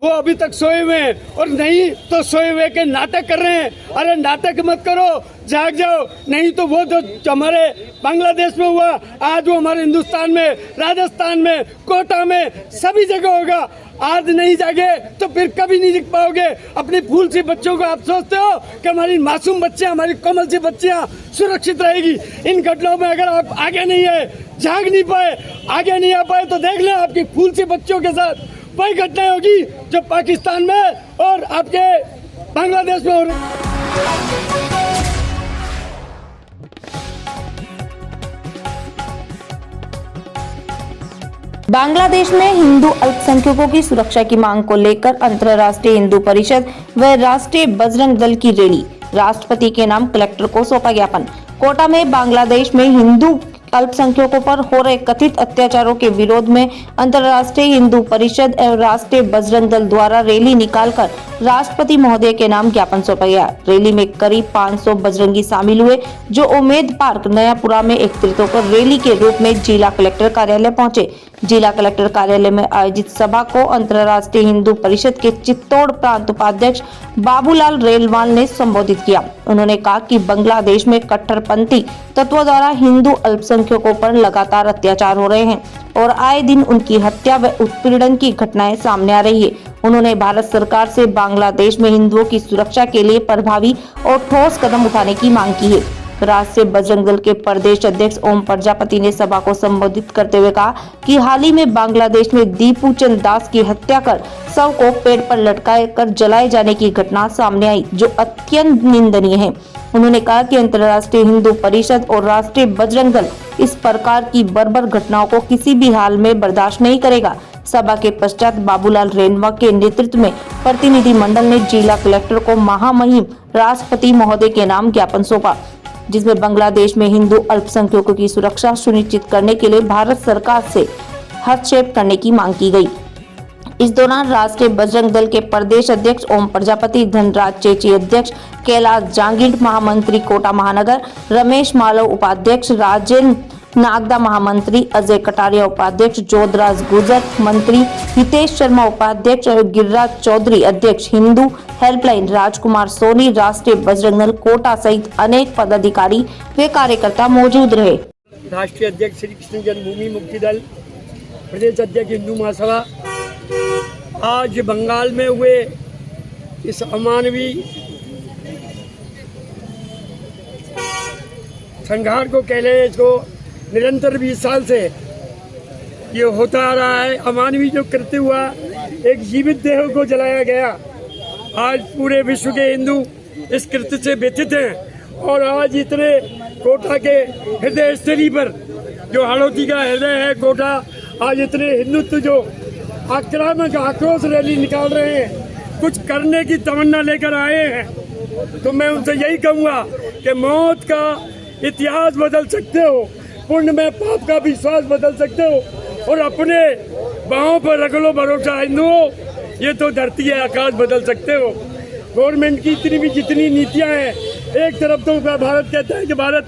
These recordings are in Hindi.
वो अभी तक सोए हुए हैं और नहीं तो सोए हुए के नाटक कर रहे हैं। अरे नाटक मत करो, जाग जाओ। नहीं तो वो जो हमारे बांग्लादेश में हुआ, आज वो हमारे हिंदुस्तान में, राजस्थान में, कोटा में, सभी जगह होगा। आज नहीं जागे तो फिर कभी नहीं जीत पाओगे। अपनी फूल सी बच्चों को आप सोचते हो कि हमारी मासूम बच्चियां, हमारी कोमल सी बच्चियां सुरक्षित रहेगी। इन घटनाओं में अगर आप आगे नहीं है, जाग नहीं पाए, आगे नहीं आ पाए, तो देख लें आपकी फूल सी बच्चों के साथ वही घटनाएं होगी जो पाकिस्तान में और आपके बांग्लादेश में हो रही। बांग्लादेश में हिंदू अल्पसंख्यकों की सुरक्षा की मांग को लेकर अंतर्राष्ट्रीय हिंदू परिषद व राष्ट्रीय बजरंग दल की रैली। राष्ट्रपति के नाम कलेक्टर को सौंपा ज्ञापन। कोटा में बांग्लादेश में हिंदू अल्पसंख्यकों पर हो रहे कथित अत्याचारों के विरोध में अंतर्राष्ट्रीय हिंदू परिषद एवं राष्ट्रीय बजरंग दल द्वारा रैली निकालकर राष्ट्रपति महोदय के नाम ज्ञापन सौंपा गया। रैली में करीब 500 बजरंगी शामिल हुए, जो उम्मेद पार्क नयापुरा में एकत्रित होकर रैली के रूप में जिला कलेक्टर कार्यालय पहुंचे। जिला कलेक्टर कार्यालय में आयोजित सभा को अंतर्राष्ट्रीय हिंदू परिषद के चित्तौड़ प्रांत उपाध्यक्ष बाबूलाल रेलवाल ने संबोधित किया। उन्होंने कहा कि बांग्लादेश में कट्टरपंथी तत्वों द्वारा हिंदू अल्पसंख्यकों पर लगातार अत्याचार हो रहे हैं और आए दिन उनकी हत्या व उत्पीड़न की घटनाएं सामने आ रही है। उन्होंने भारत सरकार से बांग्लादेश में हिंदुओं की सुरक्षा के लिए प्रभावी और ठोस कदम उठाने की मांग की है। राष्ट्रीय बजरंग दल के प्रदेश अध्यक्ष ओम प्रजापति ने सभा को संबोधित करते हुए कहा कि हाल ही में बांग्लादेश में दीपू चंद दास की हत्या कर शव को पेड़ पर लटकाए कर जलाए जाने की घटना सामने आई, जो अत्यंत निंदनीय है। उन्होंने कहा कि अंतर्राष्ट्रीय हिंदू परिषद और राष्ट्रीय बजरंग दल इस प्रकार की बर्बर घटनाओं को किसी भी हाल में बर्दाश्त नहीं करेगा। सभा के पश्चात बाबूलाल रेलवा के नेतृत्व में प्रतिनिधि मंडल ने जिला कलेक्टर को महामहिम राष्ट्रपति महोदय के नाम ज्ञापन सौंपा, जिसमें बांग्लादेश में हिंदू अल्पसंख्यकों की सुरक्षा सुनिश्चित करने के लिए भारत सरकार से हस्तक्षेप करने की मांग की गई। इस दौरान राष्ट्रीय बजरंग दल के प्रदेश अध्यक्ष ओम प्रजापति, धनराज चेची अध्यक्ष, कैलाश जांगिड महामंत्री कोटा महानगर, रमेश मालव उपाध्यक्ष, राजेंद्र नागदा महामंत्री, अजय कटारिया उपाध्यक्ष, जोधराज गुजर मंत्री, हितेश शर्मा उपाध्यक्ष और गिरिराज चौधरी अध्यक्ष, हिंदू हेल्पलाइन राजकुमार सोनी, राष्ट्रीय बजरंग दल कोटा सहित अनेक पदाधिकारी व कार्यकर्ता मौजूद रहे। राष्ट्रीय अध्यक्ष श्री कृष्ण जन्मभूमि मुक्ति दल, प्रदेश अध्यक्ष हिंदू महासभा, आज बंगाल में हुए इस अमानवीय संघार को कह ले, इसको निरंतर 20 साल से ये होता आ रहा है। अमानवीय जो कृत्य हुआ, एक जीवित देह को जलाया गया। आज पूरे विश्व के हिंदू इस कृत्य से व्यथित हैं और आज इतने कोटा के हृदय स्थली पर जो हाड़ौती का हृदय है कोटा, आज इतने हिंदुत्व जो आक्रामक आक्रोश रैली निकाल रहे हैं, कुछ करने की तमन्ना लेकर आए हैं। तो मैं उनसे यही कहूँगा कि मौत का इतिहास बदल सकते हो, पुण्य में पाप का विश्वास बदल सकते हो और अपने बाहों पर रख लो भरोसा हिंदुओं, ये तो धरती है आकाश बदल सकते हो। गवर्नमेंट की इतनी भी जितनी नीतियां हैं, एक तरफ तो भारत कहता है कि भारत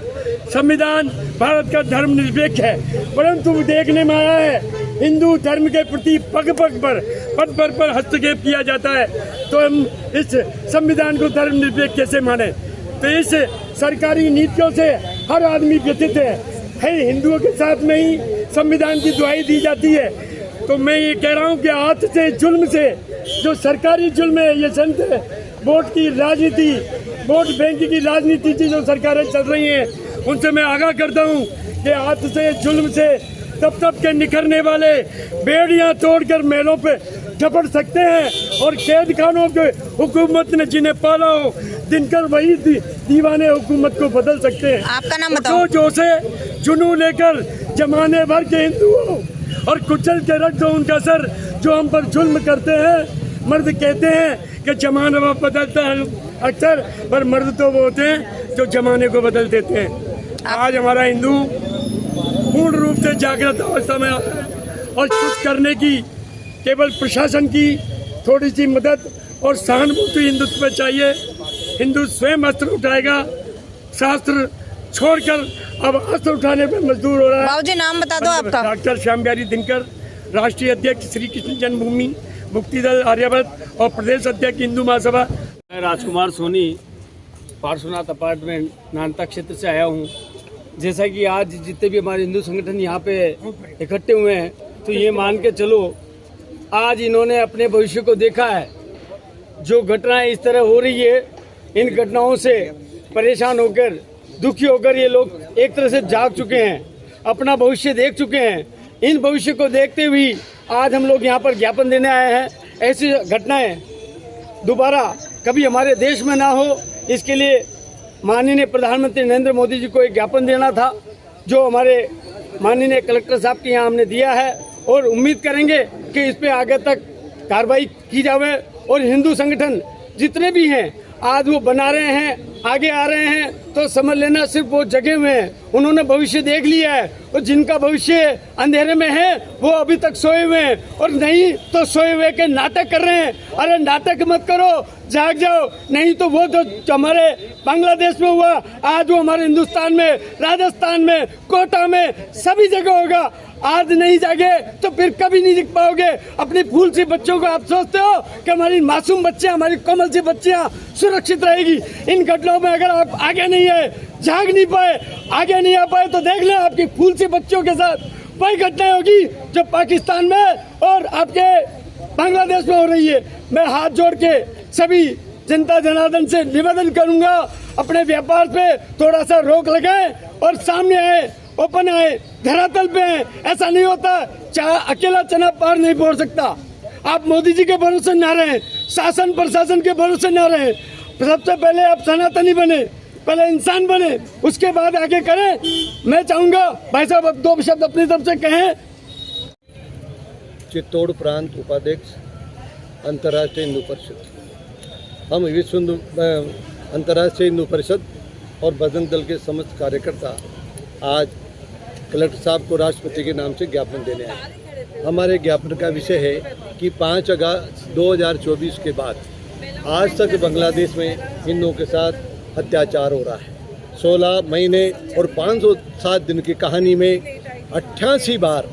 संविधान, भारत का धर्मनिरपेक्ष है, परंतु देखने में आया है हिंदू धर्म के प्रति पग पग पर पद पर हस्तक्षेप किया जाता है। तो हम इस संविधान को धर्मनिरपेक्ष कैसे माने? तो इस सरकारी नीतियों से हर आदमी व्यथित है। हिंदुओं के साथ में ही संविधान की दुहाई दी जाती है। तो मैं ये कह रहा हूँ कि हाथ से जुल्म से, जो सरकारी जुल्म है, ये संत वोट की राजनीति, वोट बैंक की राजनीति की जो सरकारें चल रही हैं, उनसे मैं आगाह करता हूँ कि हाथ से जुल्म से तब तब के निखरने वाले बेड़ियां तोड़कर महलों पे झपट सकते हैं और कैद खानों के हुकूमत ने जिन्हें पाला हो, दिनकर वही दीवाने हुकूमत को बदल सकते हैं। आपका नाम बताओ। जो से जुनू लेकर जमाने भर के हिंदुओं और कुचल के रख दो उनका सर, जो हम पर जुल्म करते हैं। मर्द कहते हैं कि जमाना बदलता है अक्सर, पर मर्द तो वो होते हैं जो जमाने को बदल देते हैं। आज हमारा हिंदू पूर्ण रूप से जागृत अवस्था में आता है और कुछ करने की केवल प्रशासन की थोड़ी सी मदद और सहानुभूति हिंदुत्व में चाहिए। हिंदू स्वयं अस्त्र उठाएगा, शास्त्र छोड़कर अब अस्त्र उठाने पर मजदूर हो रहा है। बाबूजी नाम बता दो आपका। डॉक्टर श्याम बिहारी दिनकर, राष्ट्रीय अध्यक्ष श्री कृष्ण जन्मभूमि मुक्ति दल आर्यावर्त और प्रदेश अध्यक्ष हिंदू महासभा। मैं राजकुमार सोनी पार्श्वनाथ अपार्टमेंट नानता क्षेत्र से आया हूँ। जैसा कि आज जितने भी हमारे हिंदू संगठन यहाँ पे इकट्ठे हुए हैं, तो ये मान के चलो आज इन्होंने अपने भविष्य को देखा है। जो घटनाएं इस तरह हो रही है, इन घटनाओं से परेशान होकर, दुखी होकर ये लोग एक तरह से जाग चुके हैं, अपना भविष्य देख चुके हैं। इन भविष्य को देखते हुए आज हम लोग यहाँ पर ज्ञापन देने आए हैं। ऐसी घटनाएं दोबारा कभी हमारे देश में ना हो, इसके लिए माननीय प्रधानमंत्री नरेंद्र मोदी जी को एक ज्ञापन देना था, जो हमारे माननीय कलेक्टर साहब के यहाँ हमने दिया है, और उम्मीद करेंगे कि इस पे आगे तक कार्रवाई की जावे। और हिंदू संगठन जितने भी हैं आज वो बना रहे हैं, आगे आ रहे हैं, तो समझ लेना सिर्फ वो जगे हुए हैं, उन्होंने भविष्य देख लिया है। और जिनका भविष्य अंधेरे में है वो अभी तक सोए हुए हैं, और नहीं तो सोए हुए के नाटक कर रहे हैं। अरे नाटक मत करो, जाग जाओ, नहीं तो वो जो हमारे बांग्लादेश में हुआ, आज वो हमारे हिंदुस्तान में, राजस्थान में, कोटा में, सभी जगह होगा। आज नहीं जागे तो फिर कभी नहीं जीत पाओगे। अपनी फूल सी बच्चों को आप सोचते हो कि हमारी मासूम बच्चियां, हमारी कोमल सी बच्चियां सुरक्षित रहेगी। इन घटनाओं में अगर आप आगे नहीं आए, जाग नहीं पाए, आगे नहीं आ पाए, तो देख लें आपकी फूल सी बच्चों के साथ वही घटनाएं होगी जो पाकिस्तान में और आपके बांग्लादेश में हो रही है। मैं हाथ जोड़ के सभी जनता जनार्दन से निवेदन करूंगा, अपने व्यापार पे थोड़ा सा रोक लगाएं और सामने आए, ओपन आए, धरातल पे आए। ऐसा नहीं होता, अकेला चना पार नहीं फोड़ सकता। आप मोदी जी के भरोसे ना रहें, शासन प्रशासन के भरोसे ना रहें। सबसे पहले आप सनातनी बने, पहले इंसान बने, उसके बाद आगे करें। मैं चाहूंगा भाई साहब अब 2 शब्द अपनी तरफ से कहें। चित्तौड़ प्रांत उपाध्यक्ष अंतर्राष्ट्रीय हिंदू परिषद। हम विश्व अंतर्राष्ट्रीय हिंदू परिषद और बजरंग दल के समस्त कार्यकर्ता आज कलेक्टर साहब को राष्ट्रपति के नाम से ज्ञापन देने आए। हमारे ज्ञापन का विषय है कि 5 अगस्त 2024 के बाद आज तक बांग्लादेश में हिंदुओं के साथ अत्याचार हो रहा है। 16 महीने और 507 दिन की कहानी में 88 बार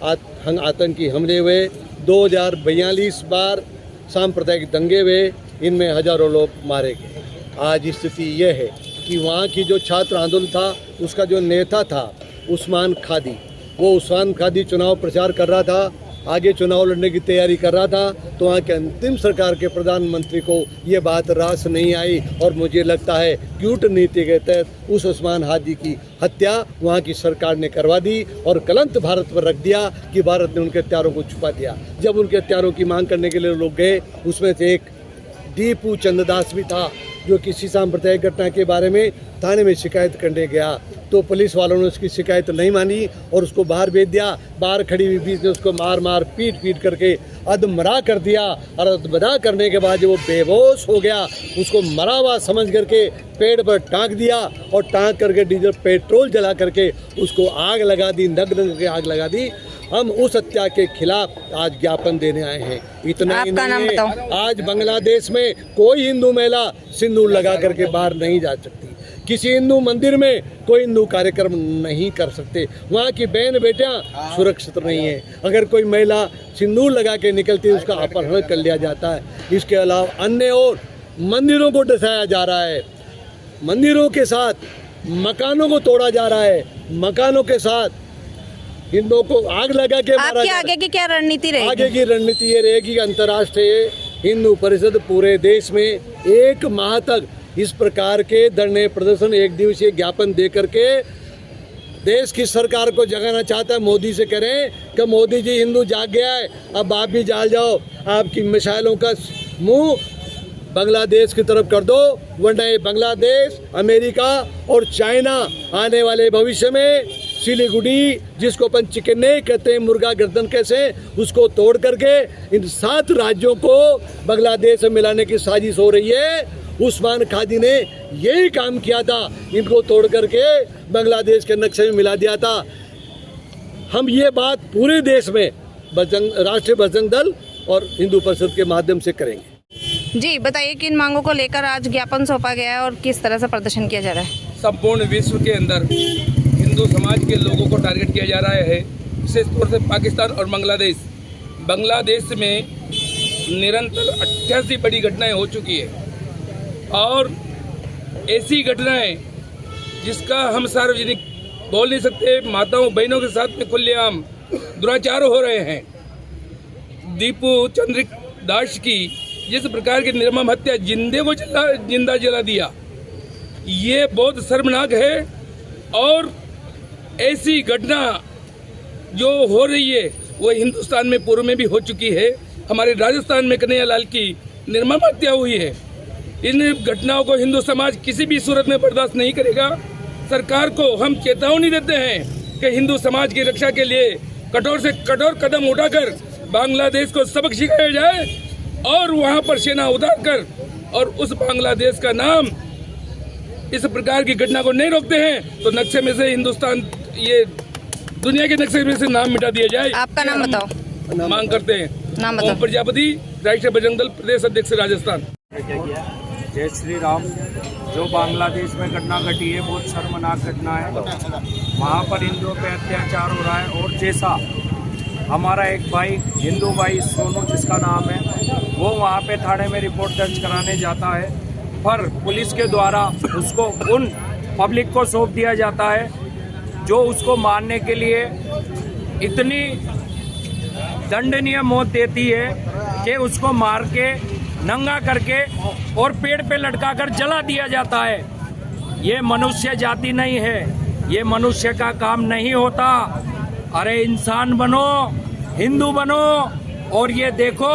आतंकी हमले हुए, 2042 बार सांप्रदायिक दंगे हुए, इनमें हजारों लोग मारे गए। आज स्थिति यह है कि वहाँ की जो छात्र आंदोलन था, उसका जो नेता था उस्मान खादी, वो उस्मान खादी चुनाव प्रचार कर रहा था, आगे चुनाव लड़ने की तैयारी कर रहा था, तो वहाँ के अंतिम सरकार के प्रधानमंत्री को ये बात रास नहीं आई, और मुझे लगता है क्यूट नीति के तहत उस उस्मान हादी की हत्या वहाँ की सरकार ने करवा दी और कलंक भारत पर रख दिया कि भारत ने उनके हत्यारों को छुपा दिया। जब उनके हत्यारों की मांग करने के लिए लोग गए, उसमें से एक दीपू चंद्रदास भी था, जो किसी सांप्रदायिक घटना के बारे में थाने में शिकायत करने गया, तो पुलिस वालों ने उसकी शिकायत नहीं मानी और उसको बाहर भेज दिया। बाहर खड़ी हुई पुलिस ने उसको मार मार पीट पीट करके अधमरा कर दिया, और अधमरा करने के बाद जब वो बेहोश हो गया, उसको मरा हुआ समझ करके पेड़ पर टांग दिया, और टांग करके डीजल पेट्रोल जला करके उसको आग लगा दी, नग्न करके आग लगा दी। हम उस हत्या के खिलाफ आज ज्ञापन देने आए हैं। इतना ही नहीं है, आज बांग्लादेश में कोई हिंदू महिला सिंदूर लगा करके बाहर नहीं जा सकती, किसी हिंदू मंदिर में कोई हिंदू कार्यक्रम नहीं कर सकते, वहाँ की बहन बेटियाँ सुरक्षित नहीं है। अगर कोई महिला सिंदूर लगा के निकलती है, उसका अपहरण कर लिया जाता है। इसके अलावा अन्य और मंदिरों को डसाया जा रहा है, मंदिरों के साथ मकानों को तोड़ा जा रहा है, मकानों के साथ हिंदुओं को आग लगा के मारा जा रहा है। आगे की क्या रणनीति रहेगी? आगे की रणनीति ये रहेगी कि अंतर्राष्ट्रीय हिंदू परिषद पूरे देश में 1 माह तक इस प्रकार के धरने प्रदर्शन, 1 दिवसीय ज्ञापन दे करके देश की सरकार को जगाना चाहता है। मोदी से करें कि मोदी जी हिंदू जाग गया है, अब आप भी जाग जाओ, आपकी मिसाइलों का मुंह बांग्लादेश की तरफ कर दो, वरना ये बांग्लादेश, अमेरिका और चाइना आने वाले भविष्य में सिलीगुड़ी, जिसको अपन चिकने कहते हैं, मुर्गा गर्दन कैसे, उसको तोड़ करके इन 7 राज्यों को बांग्लादेश से मिलाने की साजिश हो रही है। उस्मान खादी ने यही काम किया था, इनको तोड़ करके बांग्लादेश के नक्शे में मिला दिया था। हम ये बात पूरे देश में राष्ट्रीय बजरंग दल और हिंदू परिषद के माध्यम से करेंगे। जी बताइए, किन मांगों को लेकर आज ज्ञापन सौंपा गया है और किस तरह से प्रदर्शन किया जा रहा है? संपूर्ण विश्व के अंदर हिंदू समाज के लोगों को टारगेट किया जा रहा है, विशेष तौर से पाकिस्तान और बांग्लादेश में निरंतर 88 बड़ी घटनाएं हो चुकी है और ऐसी घटनाएं जिसका हम सार्वजनिक बोल नहीं सकते। माताओं बहनों के साथ में खुलेआम दुराचार हो रहे हैं। दीपू चंद्रिक दास की जिस प्रकार की निर्मम हत्या, जिंदे को जिंदा जला दिया, ये बहुत शर्मनाक है। और ऐसी घटना जो हो रही है वो हिंदुस्तान में पूर्व में भी हो चुकी है। हमारे राजस्थान में कन्हैयालाल की निर्मम हत्या हुई है। इन घटनाओं को हिंदू समाज किसी भी सूरत में बर्दाश्त नहीं करेगा। सरकार को हम चेतावनी देते हैं कि हिंदू समाज की रक्षा के लिए कठोर से कठोर कदम उठाकर बांग्लादेश को सबक सिखाया जाए और वहां पर सेना उतारकर और उस बांग्लादेश का नाम इस प्रकार की घटना को नहीं रोकते हैं तो नक्शे में से हिंदुस्तान, ये दुनिया के नक्शे में से नाम मिटा दिया जाए। आपका नाम बताओ। मांग करते हैं। नाम बताओ। ओम प्रजापति, राष्ट्रीय बजरंग दल प्रदेश अध्यक्ष राजस्थान। जय श्री राम। जो बांग्लादेश में घटना घटी है बहुत शर्मनाक घटना है। वहाँ पर हिंदुओं पे अत्याचार हो रहा है और जैसा हमारा एक भाई, हिंदू भाई सोनू जिसका नाम है, वो वहाँ पे थाने में रिपोर्ट दर्ज कराने जाता है, पर पुलिस के द्वारा उसको उन पब्लिक को सौंप दिया जाता है जो उसको मारने के लिए इतनी दंडनीय मौत देती है कि उसको मार के नंगा करके और पेड़ पे लटका कर जला दिया जाता है। ये मनुष्य जाति नहीं है, ये मनुष्य का काम नहीं होता। अरे इंसान बनो, हिंदू बनो और ये देखो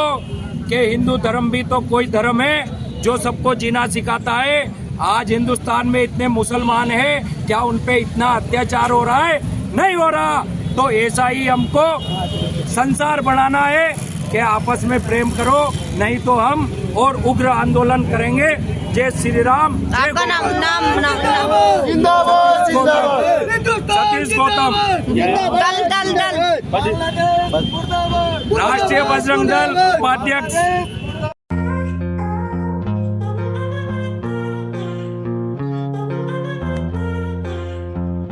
कि हिंदू धर्म भी तो कोई धर्म है जो सबको जीना सिखाता है। आज हिंदुस्तान में इतने मुसलमान हैं, क्या उन पे इतना अत्याचार हो रहा है? नहीं हो रहा। तो ऐसा ही हमको संसार बनाना है कि आपस में प्रेम करो, नहीं तो हम और उग्र आंदोलन करेंगे। जय श्री राम। आपका नाम सतीश गौतम, दल राष्ट्रीय बजरंग दल उपाध्यक्ष।